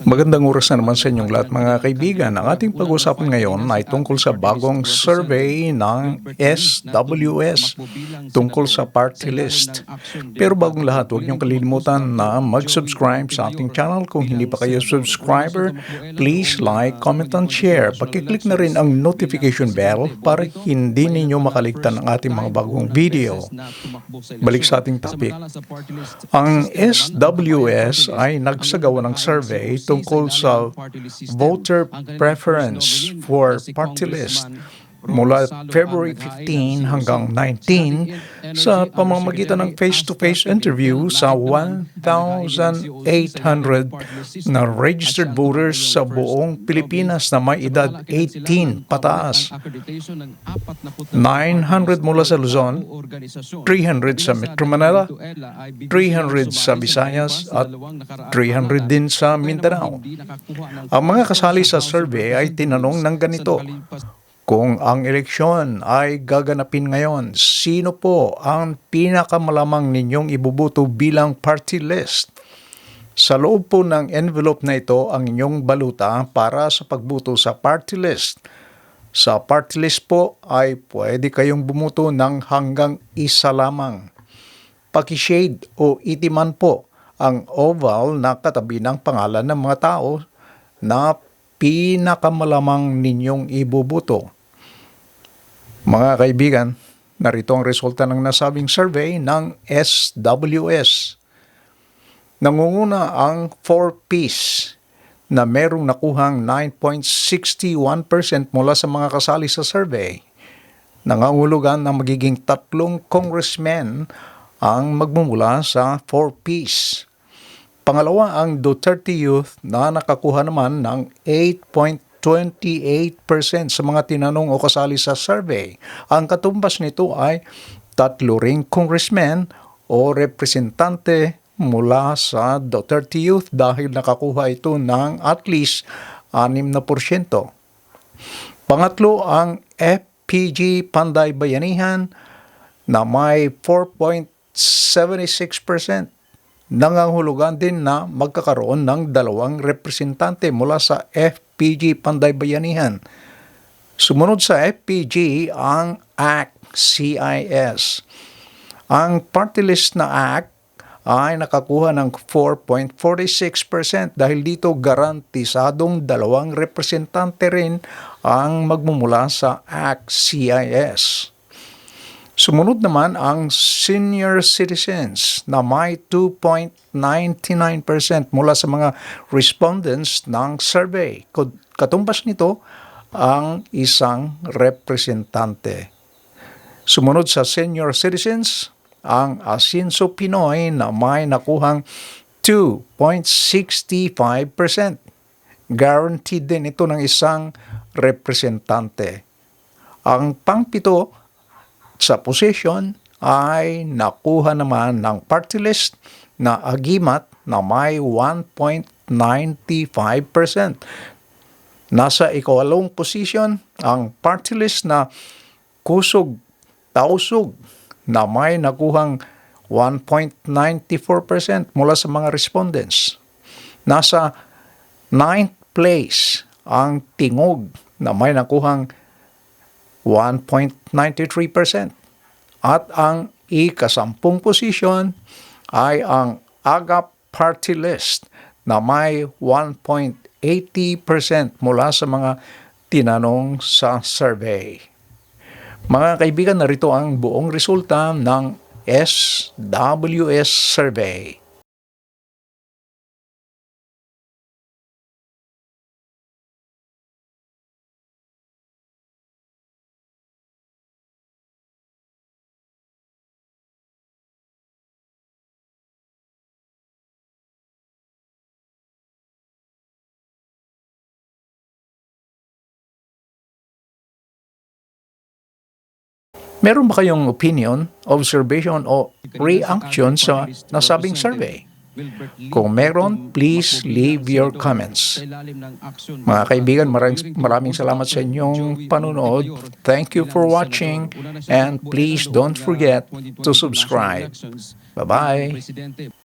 Magandang oras na naman sa inyong lahat mga kaibigan. Ang ating pag-usapan ngayon ay tungkol sa bagong survey ng SWS tungkol sa party list. Pero bagong lahat, huwag niyong kalilimutan na mag-subscribe sa ating channel. Kung hindi pa kayo subscriber, please like, comment, and share. Pakiclick na rin ang notification bell para hindi ninyo makaligtan ang ating mga bagong video. Balik sa ating topic. Ang SWS ay nagsagawa ng survey tungkol sa voter preference for party list mula February 15 hanggang 19 sa pamamagitan ng face-to-face interview sa 1,800 na registered voters sa buong Pilipinas na may edad 18 pataas. 900 mula sa Luzon, 300 sa Metro Manila, 300 sa Visayas at 300 din sa Mindanao. Ang mga kasali sa survey ay tinanong ng ganito: kung ang eleksyon ay gaganapin ngayon, sino po ang pinakamalamang ninyong ibubuto bilang party list? Sa loob po ng envelope na ito ang inyong baluta para sa pagbuto sa party list. Sa party list po ay pwede kayong bumuto ng hanggang isa lamang. Paki-shade o itiman po ang oval na katabi ng pangalan ng mga tao na pinakamalamang ninyong ibubuto. Mga kaibigan, narito ang resulta ng nasabing survey ng SWS. Nangunguna ang 4Ps na merong nakuhang 9.61% mula sa mga kasali sa survey. Nangangulugan na magiging 3 congressmen ang magmumula sa 4Ps. Pangalawa ang Duterte Youth na nakakuha naman ng 8.28% sa mga tinanong o kasali sa survey. Ang katumbas nito ay 3 ring congressmen o representante mula sa Duterte Youth dahil nakakuha ito ng at least 6%. Pangatlo ang FPG Panday Bayanihan na may 4.76%. Nangangahulugan din na magkakaroon ng 2 representante mula sa FPG Panday Bayanihan. Sumunod sa FPG ang ACT-CIS. Ang party list na ACT ay nakakuha ng 4.46% dahil dito garantisadong 2 representante rin ang magmumula sa ACT-CIS. Sumunod naman ang senior citizens na may 2.99% mula sa mga respondents ng survey. Katumbas nito ang 1 representante. Sumunod sa senior citizens ang Asinso Pinoy na may nakuhang 2.65%. Guaranteed din ito ng 1 representante. Ang pangpito sa position ay nakuha naman ng party list na Agimat na may 1.95%. Nasa ika-8 position ang party list na Kusog Tausug na may nakuhang 1.94% mula sa mga respondents. Nasa 9th place ang Tingog na may nakuhang 1.93%. At ang ika-10 posisyon ay ang AGAP Party List na may 1.80% mula sa mga tinanong sa survey. Mga kaibigan, narito ang buong resulta ng SWS survey. Meron ba kayong opinion, observation o reaction sa nasabing survey? Kung meron, please leave your comments. Mga kaibigan, maraming salamat sa inyong panunood. Thank you for watching and please don't forget to subscribe. Bye-bye!